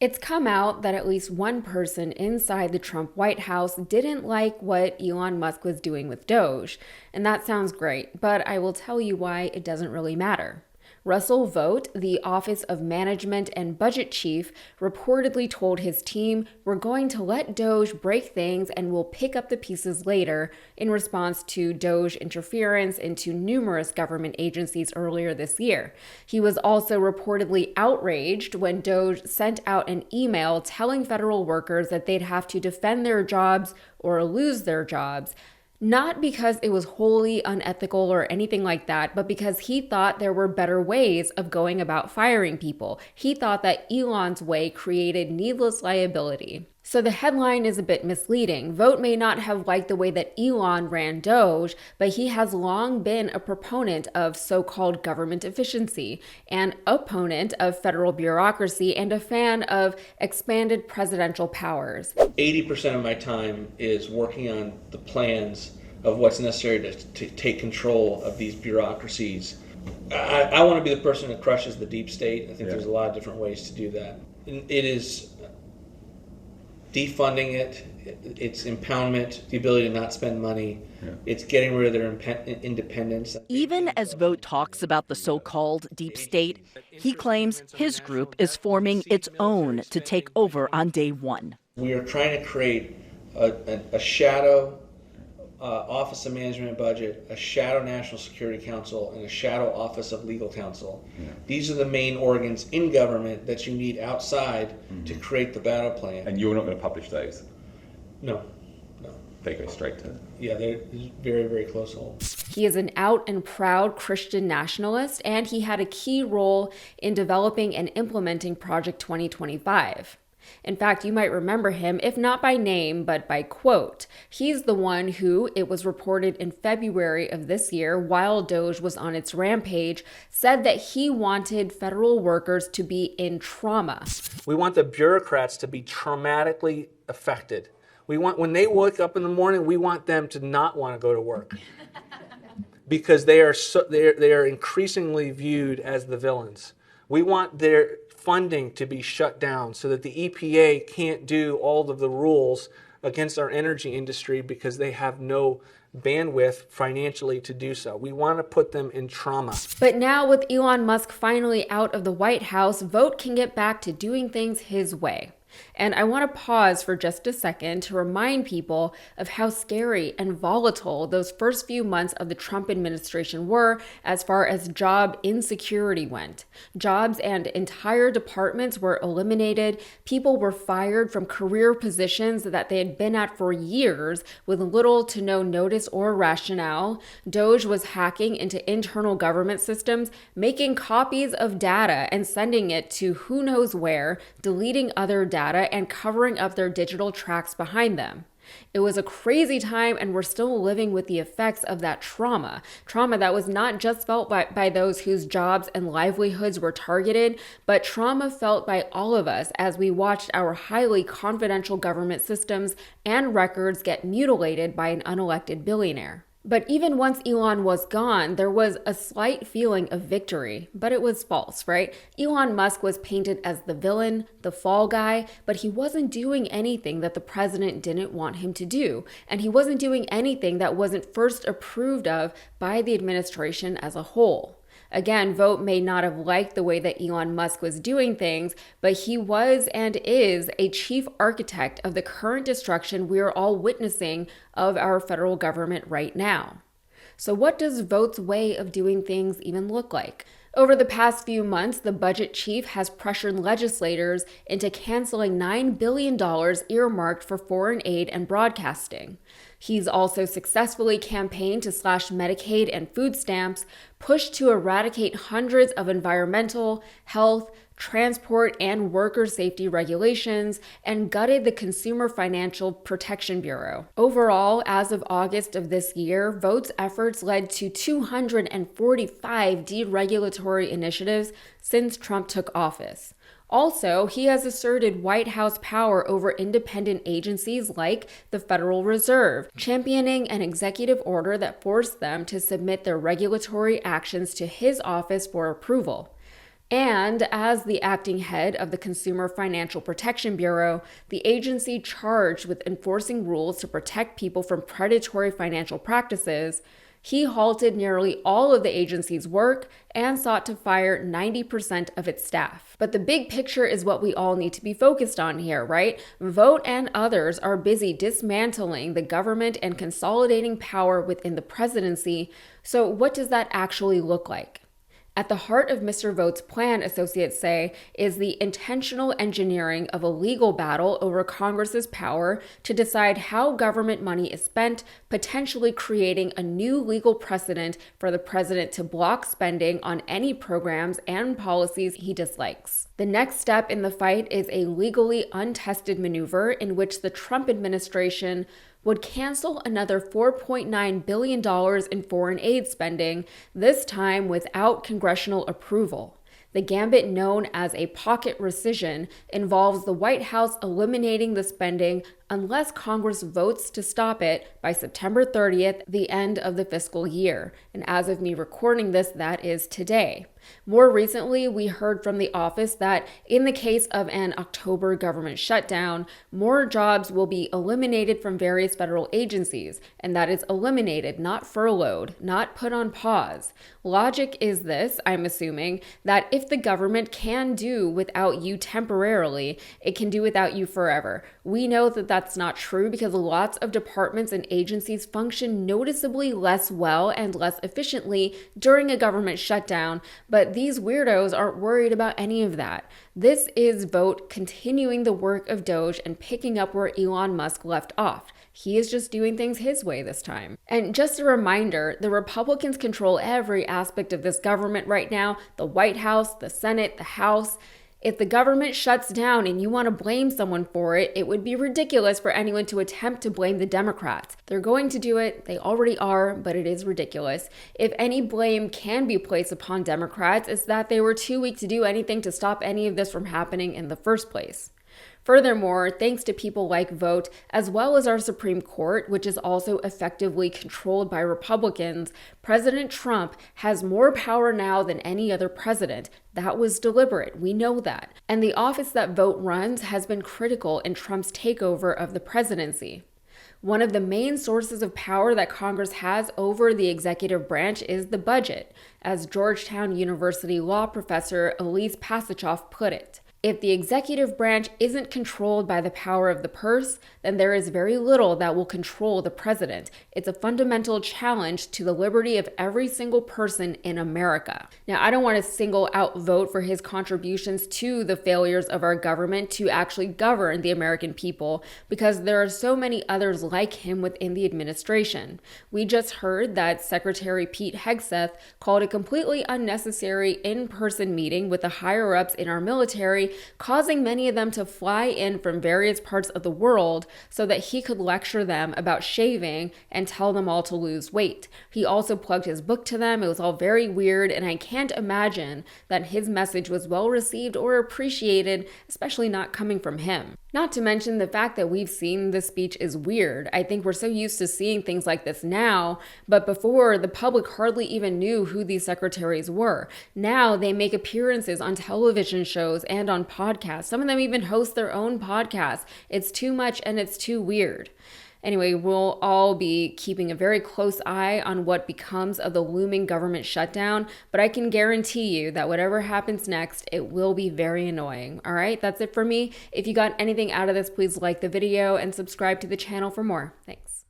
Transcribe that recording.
It's come out that at least one person inside the Trump White House didn't like what Elon Musk was doing with Doge. And that sounds great, but I will tell you why it doesn't really matter. Russell Vought, the Office of Management and Budget Chief, reportedly told his team, "We're going to let Doge break things and we'll pick up the pieces later," in response to Doge interference into numerous government agencies earlier this year. He was also reportedly outraged when Doge sent out an email telling federal workers that they'd have to defend their jobs or lose their jobs. Not because it was wholly unethical or anything like that, but because he thought there were better ways of going about firing people. He thought that Elon's way created needless liability. So the headline is a bit misleading. Vought may not have liked the way that Elon ran Doge, but he has long been a proponent of so-called government efficiency, an opponent of federal bureaucracy, and a fan of expanded presidential powers. 80% of my time is working on the plans of what's necessary to take control of these bureaucracies. I want to be the person that crushes the deep state. I think there's a lot of different ways to do that. It is defunding it, it's impoundment, the ability to not spend money, it's getting rid of their independence. Even as Vought talks about the so-called deep state, he claims his group is forming its own to take over on day one. We are trying to create a shadow Office of Management and Budget, a shadow National Security Council, and a shadow Office of Legal Counsel. These are the main organs in government that you need outside to create the battle plan. And you're not going to publish those? No. They go straight to... Yeah, they're very, very close hold. He is an out and proud Christian nationalist, and he had a key role in developing and implementing Project 2025. In fact, you might remember him, if not by name, but by quote. He's the one who, it was reported in February of this year, while Doge was on its rampage, said that he wanted federal workers to be in trauma. We want the bureaucrats to be traumatically affected. We want, when they wake up in the morning, we want them to not want to go to work. Because they are increasingly viewed as the villains. We want their funding to be shut down so that the EPA can't do all of the rules against our energy industry because they have no bandwidth financially to do so. We want to put them in trauma. But now with Elon Musk finally out of the White House, Vought can get back to doing things his way. And I want to pause for just a second to remind people of how scary and volatile those first few months of the Trump administration were as far as job insecurity went. Jobs and entire departments were eliminated. People were fired from career positions that they had been at for years with little to no notice or rationale. Doge was hacking into internal government systems, making copies of data and sending it to who knows where, deleting other data and covering up their digital tracks behind them. It was a crazy time, and we're still living with the effects of that trauma that was not just felt by those whose jobs and livelihoods were targeted, but trauma felt by all of us as we watched our highly confidential government systems and records get mutilated by an unelected billionaire. But even once Elon was gone, there was a slight feeling of victory, but it was false, right? Elon Musk was painted as the villain, the fall guy, but he wasn't doing anything that the president didn't want him to do. And he wasn't doing anything that wasn't first approved of by the administration as a whole. Again, Vought may not have liked the way that Elon Musk was doing things, but he was and is a chief architect of the current destruction we are all witnessing of our federal government right now. So what does Vought's way of doing things even look like? Over the past few months, the budget chief has pressured legislators into canceling $9 billion earmarked for foreign aid and broadcasting. He's also successfully campaigned to slash Medicaid and food stamps, pushed to eradicate hundreds of environmental, health, transport, and worker safety regulations, and gutted the Consumer Financial Protection Bureau. Overall, as of August of this year, Vought's efforts led to 245 deregulatory initiatives since Trump took office. Also, he has asserted White House power over independent agencies like the Federal Reserve, championing an executive order that forced them to submit their regulatory actions to his office for approval. And as the acting head of the Consumer Financial Protection Bureau, the agency charged with enforcing rules to protect people from predatory financial practices, he halted nearly all of the agency's work and sought to fire 90% of its staff. But the big picture is what we all need to be focused on here, right? Vought and others are busy dismantling the government and consolidating power within the presidency. So what does that actually look like? At the heart of Mr. Vought's plan, associates say, is the intentional engineering of a legal battle over Congress's power to decide how government money is spent, potentially creating a new legal precedent for the president to block spending on any programs and policies he dislikes. The next step in the fight is a legally untested maneuver in which the Trump administration would cancel another $4.9 billion in foreign aid spending, this time without congressional approval. The gambit known as a pocket rescission involves the White House eliminating the spending unless Congress votes to stop it by September 30th, the end of the fiscal year. And as of me recording this, that is today. More recently, we heard from the office that in the case of an October government shutdown, more jobs will be eliminated from various federal agencies, and that is eliminated, not furloughed, not put on pause. Logic is this, I'm assuming, that if the government can do without you temporarily, it can do without you forever. We know that that's not true because lots of departments and agencies function noticeably less well and less efficiently during a government shutdown, but these weirdos aren't worried about any of that. This is Vought continuing the work of Doge and picking up where Elon Musk left off. He is just doing things his way this time. And just a reminder, the Republicans control every aspect of this government right now: the White House, the Senate, the House. If the government shuts down and you want to blame someone for it, it would be ridiculous for anyone to attempt to blame the Democrats. They're going to do it. They already are, but it is ridiculous. If any blame can be placed upon Democrats, it's that they were too weak to do anything to stop any of this from happening in the first place. Furthermore, thanks to people like Vought, as well as our Supreme Court, which is also effectively controlled by Republicans, President Trump has more power now than any other president. That was deliberate. We know that. And the office that Vought runs has been critical in Trump's takeover of the presidency. One of the main sources of power that Congress has over the executive branch is the budget, as Georgetown University law professor Elise Pasachoff put it. If the executive branch isn't controlled by the power of the purse, then there is very little that will control the president. It's a fundamental challenge to the liberty of every single person in America. Now, I don't want to single out Vought for his contributions to the failures of our government to actually govern the American people, because there are so many others like him within the administration. We just heard that Secretary Pete Hegseth called a completely unnecessary in-person meeting with the higher-ups in our military, causing many of them to fly in from various parts of the world so that he could lecture them about shaving and tell them all to lose weight. He also plugged his book to them. It was all very weird, and I can't imagine that his message was well received or appreciated, especially not coming from him. Not to mention the fact that we've seen this speech is weird. I think we're so used to seeing things like this now, but before, the public hardly even knew who these secretaries were. Now they make appearances on television shows and on podcasts. Some of them even host their own podcasts. It's too much and it's too weird. Anyway, we'll all be keeping a very close eye on what becomes of the looming government shutdown, but I can guarantee you that whatever happens next, it will be very annoying. All right, that's it for me. If you got anything out of this, please like the video and subscribe to the channel for more. Thanks.